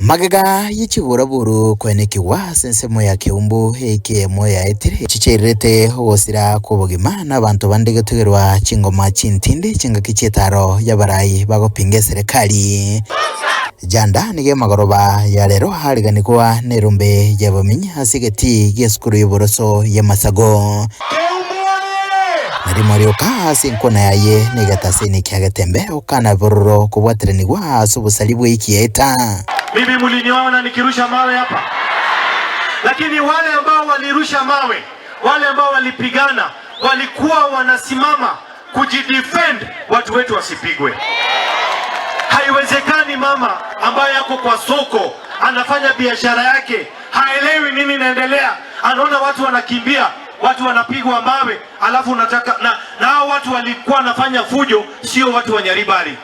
Magega y'ikiburaburu kwenekiwa sensemo ya Kiumbu eke ya etire chicherete hosira kubugima n'abantu bandege tugerwa chingoma chintinde chinga kichitaro y'abarayi bagopinga serikali janda nige magoroba ya lero hariganikuwa nerumbe y'abamenyi hasigeti gesukuru y'uboroso y'Amasago Narimorioka hasi nkona yaye nigatasini kyagatembe ukana bororo kubwateranirwa asubusalibu ikieta. Mimi muliniona nikirusha mawe hapa, lakini wale ambao walirusha mawe, wale ambao walipigana, walikuwa wanasimama kujidefend watu wetu wasipigwe. Haiwezekani mama ambaye yako kwa soko anafanya biashara yake, haelewi nini inaendelea, anaona watu wanakimbia, watu wanapigwa mawe, alafu unataka na hao watu walikuwa wanafanya fujo, sio watu wa Nyaribari.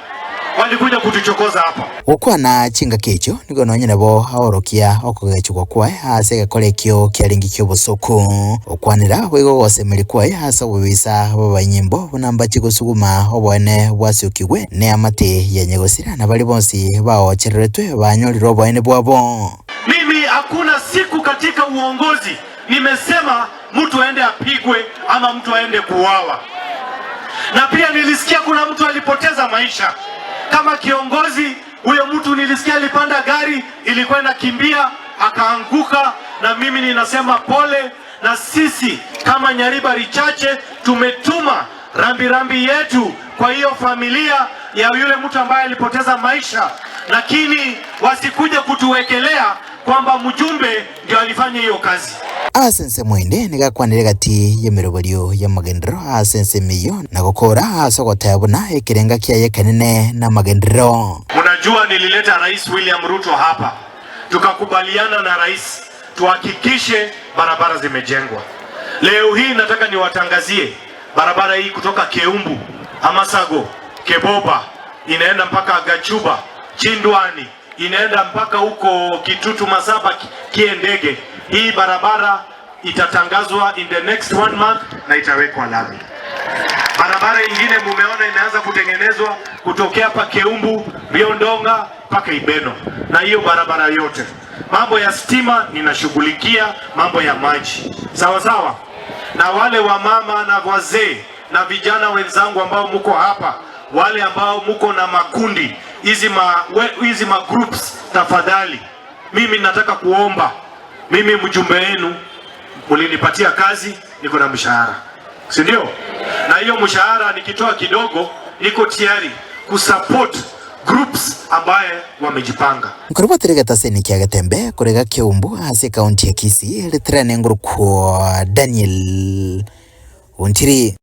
Walikuja kutuchokoza hapa. Ukwana chinga kecho niko nonye nabo haorokia okugechukwa kwae hase gakolekyo kyalingikyo bosoku ukwanira wego gose melikwae hasa bubisa babanyimbo bunamba chigusuguma obone bwasukigwe ne amate yanyegosira na bali bonsi baochereretwe banyoliro obone bwabo. Mimi hakuna siku katika uongozi nimesema mtu aende apigwe ama mtu aende kuuawa. Na pia nilisikia kuna mtu alipoteza maisha. Kama kiongozi, huyo mtu nilisikia alipanda gari, ilikuwa inakimbia, akaanguka, na mimi ninasema pole, na sisi kama Nyaribari chache tumetuma rambirambi yetu kwa hiyo familia ya yule mtu ambaye alipoteza maisha, lakini wasikuje kutuwekelea kwamba mjumbe ndio alifanya hiyo kazi. Asense mwende nigakwanire gati yemerobolio ya magendero asense miyo na gukora sogotabona ekirenga kyaye kanene na magendero. Unajua nilileta Rais William Ruto hapa, tukakubaliana na rais tuhakikishe barabara zimejengwa. Leo hii nataka niwatangazie barabara hii kutoka Kiumbu, Amasago, Keboba, inaenda mpaka Gachuba, Chindwani, inaenda mpaka huko Kitutu Masaba Kiendege. Hii barabara itatangazwa in the next 1 month na itawekwa lami. Barabara ingine mumeona inaanza kutengenezwa kutokea hapa Kiumbu, Biondonga mpaka Ibeno. Na hiyo barabara yote. Mambo ya stima ninashughulikia, mambo ya maji. Sawa sawa. Na wale wa mama na wazee na vijana wenzangu ambao mko hapa, wale ambao mko na makundi, hizi ma groups, tafadhali mimi nataka kuomba, mimi mjumbe wenu, mulinipatia kazi, niko na mshahara, si ndio? Na hiyo mshahara nikitoa kidogo, niko tayari kusupport groups ambaye wamejipanga. Mkoroba terega taseni kyagatembe kurega Kiumbu hasi kaunti ya Kisii litrane nguru kwa Daniel Untiri.